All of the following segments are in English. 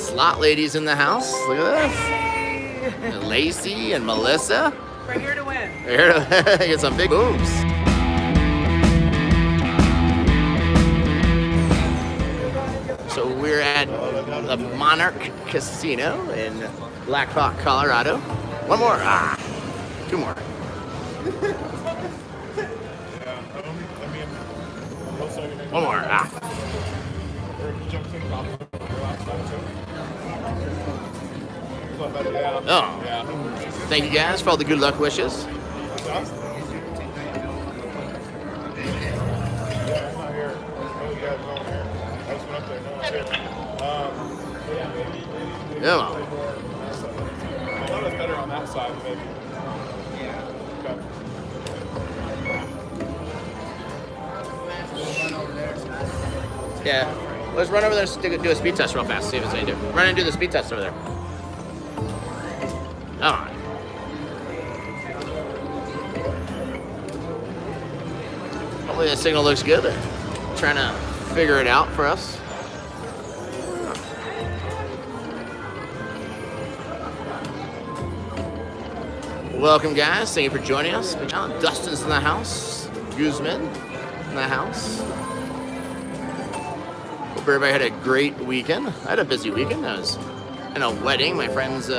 slot ladies in the house. Look at this. Lacey and Melissa. We're here to win. We're here to get some big booms. So we're at the Monarch Casino in Black Hawk, Colorado. One more. Two more. One more. Oh. Thank you guys for all the good luck wishes. Come on. I thought it was better on that side, maybe. Yeah. Let's run over there and do a speed test real fast. See if it's any different. Run and do the speed test over there. Come on. Hopefully the signal looks good. They're trying to figure it out for us. Welcome, guys. Thank you for joining us. Dustin's in the house. Guzman in the house. Hope everybody had a great weekend. I had a busy weekend. I was in a wedding, my friend's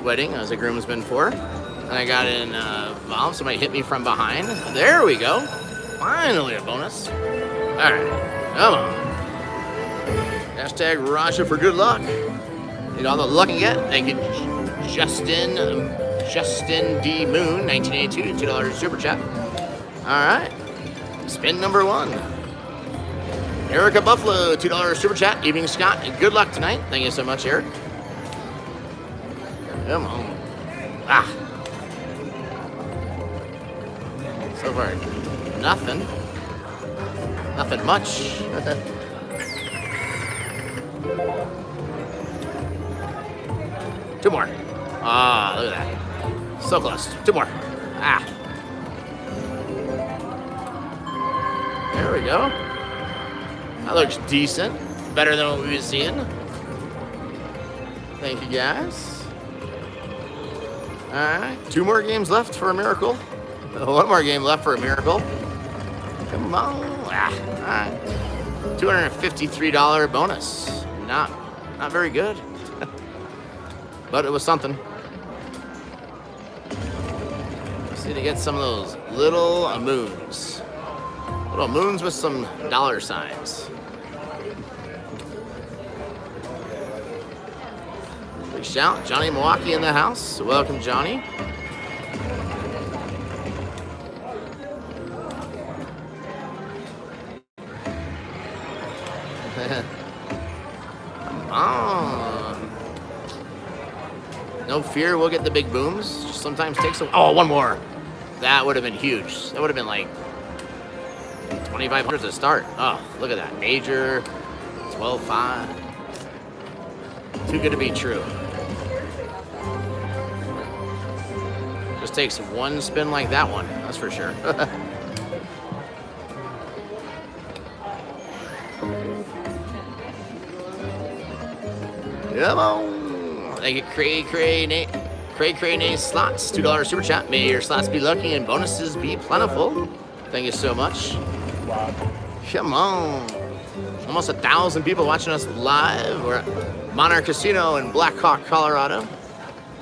wedding. I was a groomsman for. And I got involved. Somebody hit me from behind. There we go. Finally a bonus. All right. Come on. Hashtag Raja for good luck. Need all the luck you get. Thank you, Justin D. Moon, 1982, $2 super chat. All right. Spin number one. Erica Buffalo, $2 super chat. Evening, Scott. Good luck tonight. Thank you so much, Eric. Come on. So far, nothing. Nothing much. Two more. Look at that. So close. Two more. There we go. That looks decent. Better than what we were seeing. Thank you, guys. All right. Two more games left for a miracle. One more game left for a miracle. Come on. All right. $253 bonus. Not very good. But it was something. Just need to get some of those little moons. Little moons with some dollar signs. Big shout. Johnny Milwaukee in the house. Welcome, Johnny. Come on. No fear, we'll get the big booms. Just sometimes takes a... Oh, one more. That would have been huge. That would have been like 2,500 to start. Oh, look at that. Major, 12.5. Too good to be true. Just takes one spin like that one. That's for sure. Come on. Thank you, Cray Nate Slots, $2 super chat. May your slots be lucky and bonuses be plentiful. Thank you so much. Come on. Almost 1,000 people watching us live. We're at Monarch Casino in Black Hawk, Colorado.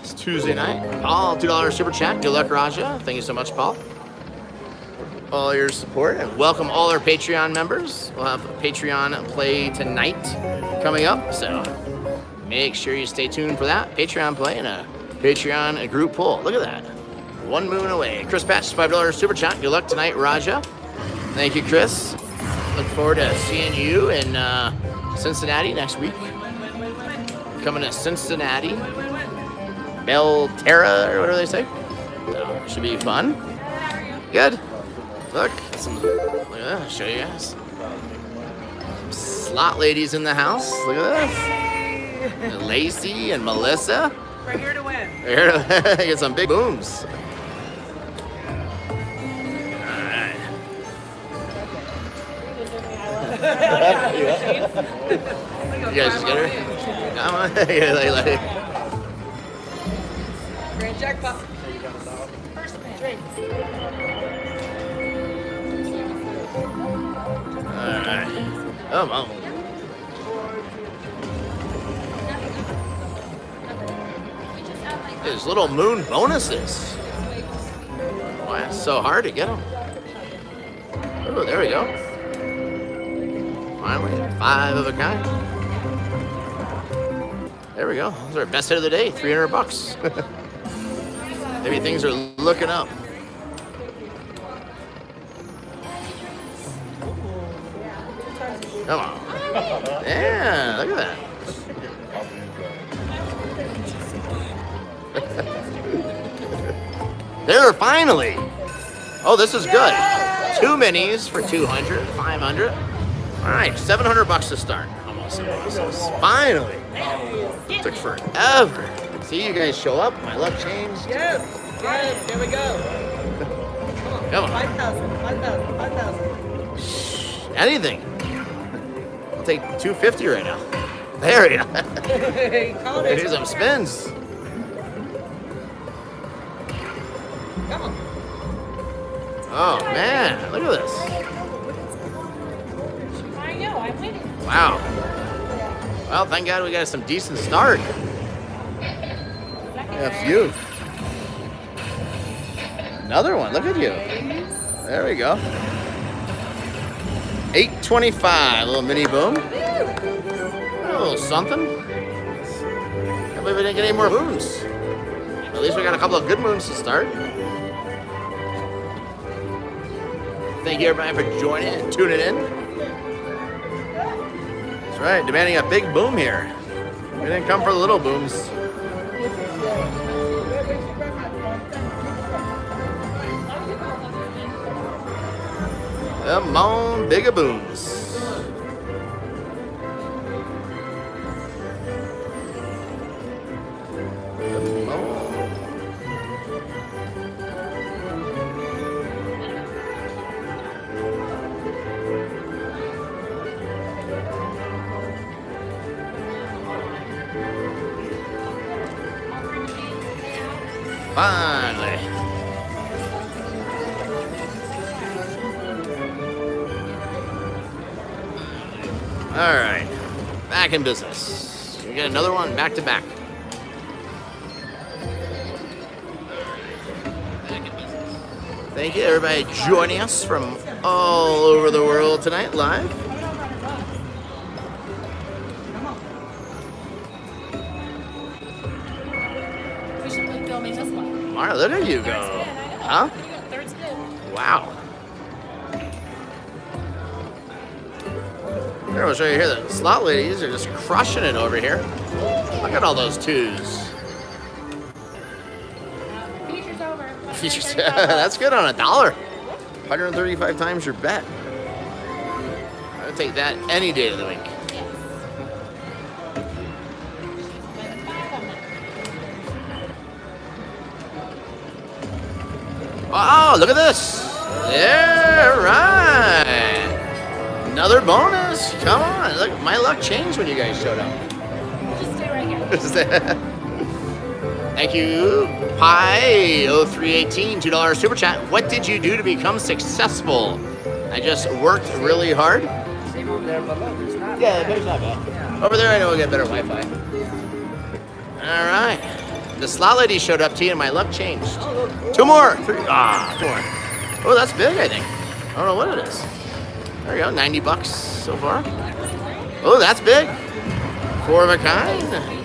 It's Tuesday night. Paul, $2 super chat. Good luck, Raja. Thank you so much, Paul. All your support, and welcome all our Patreon members. We'll have a Patreon play tonight coming up, so make sure you stay tuned for that. Patreon play and a Patreon group poll. Look at that. One moon away. Chris Patch, $5 super chat. Good luck tonight, Raja. Thank you, Chris. Look forward to seeing you in Cincinnati next week. Coming to Cincinnati. Belterra, or whatever they say. So, should be fun. Good. Look at that. I'll show you guys. Some slot ladies in the house. Look at this. Lacey and Melissa. We're here to win. We're here to get some big booms. Alright. You guys just get her? Come on. Yeah, like. Grand jackpot. Alright. Come on. There's little moon bonuses. Why it's so hard to get them? Oh, there we go. Finally, 5 of a kind. There we go. Those are our best hit of the day. $300. Maybe things are looking up. Come on. Yeah, look at that. There, finally. Oh, this is good. 2 minis for 200, 500. All right, $700 to start. Almost some bonuses. Finally. Took forever. See you guys show up. My luck changed. Yes. Yes. Here we go. Come on. 5,000. 5,000. 5,000. Anything. I'll take 250 right now. There we go. Call it. Here's some spins. Come on. Oh man, look at this. I know, I'm winning. Wow. Well, thank God we got some decent start. A few. Another one. Look at you. There we go. 825. A little mini boom. A little something. Can't believe we didn't get any more moons. At least we got a couple of good moons to start. Thank you everybody for joining and tuning in. That's right, demanding a big boom here. We didn't come for the little booms. Come on, bigger booms. Come on. Finally. All right, back in business. We get another one back to back. Thank you, everybody, joining us from all over the world tonight, live. We should be filming this one. Mara, look at you go. Huh? Third spin. Wow. Here, I'll show you here. The slot ladies are just crushing it over here. Look at all those twos. Feature's over. Features. That's good on $1. 135 times your bet. I'd take that any day of the week. Oh, look at this. Yeah, right. Another bonus. Come on. Look, my luck changed when you guys showed up. Just stay right here. Thank you, Pi0318, $2 super chat. What did you do to become successful? I just worked really hard. Same over there, but look, it's not Yeah, bad. there's not bad. Over there, I know we'll get better Wi-Fi. All right. The slot lady showed up, T, and my luck changed. 2 more. 3. 2 more. Oh, that's big, I think. I don't know what it is. There we go, $90 so far. Oh, that's big. 4 of a kind.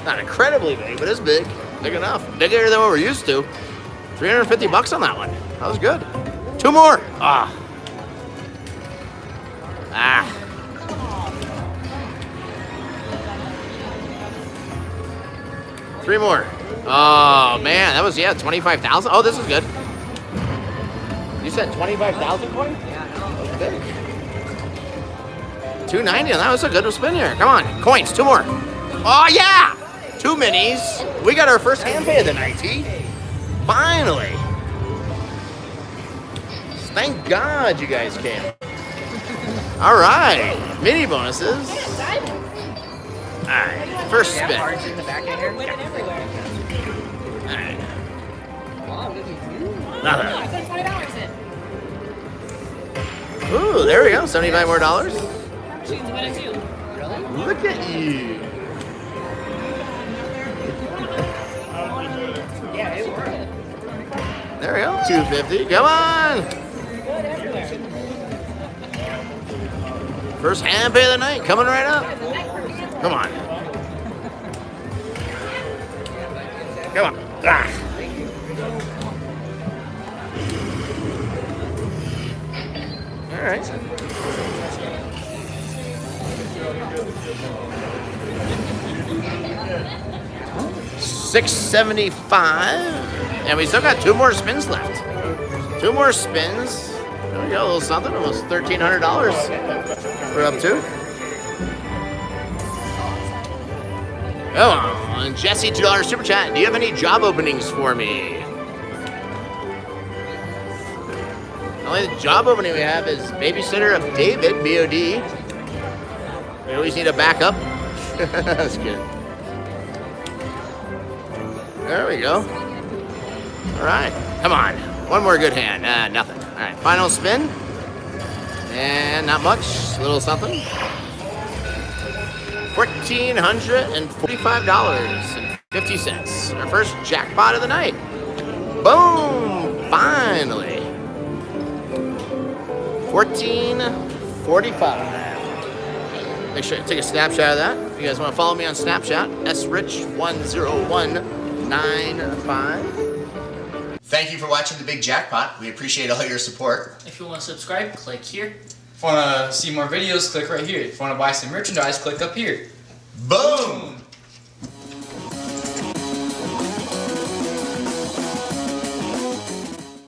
Not incredibly big, but it's big. Big enough. Bigger than what we're used to. $350 on that one. That was good. 2 more. Ah. 3 more. Oh man, that was 25,000. Oh, this is good. You said 25,000 coin? Yeah, That's big. 290 on that was a good spin here. Come on, coins, 2 more. Oh yeah, 2 minis. We got our first hand pay of the night, T. Finally. Thank God you guys came. All right, mini bonuses. Diamond. All right, first Yeah, spin. cards in the back of here. Winning everywhere. All right, Wow, look at you. I nothing. put $20 in. Ooh, there we go, $75 more. That machine's winning too. Really? Look at you. Yeah, it worked. There we go, $250. Come on. Good everywhere. First hand pay of the night coming right up. The neck hurts. Come on. Come on. Ah. All right. $675, and we still got 2 more spins left. 2 more spins. There we go, a little something, almost $1,300. We're up to. Come on, Jesse, $2 super chat. Do you have any job openings for me? The only job opening we have is babysitter of David, BOD. We always need a backup. That's good. There we go. All right, come on. One more good hand. Nothing. All right, final spin. And not much. A little something. $1,445.50. Our first jackpot of the night. Boom! Finally. $1,445. Make sure you take a snapshot of that. If you guys want to follow me on Snapchat, srich10195. Thank you for watching The Big Jackpot. We appreciate all your support. If you want to subscribe, click here. If you want to see more videos, click right here. If you want to buy some merchandise, click up here. Boom!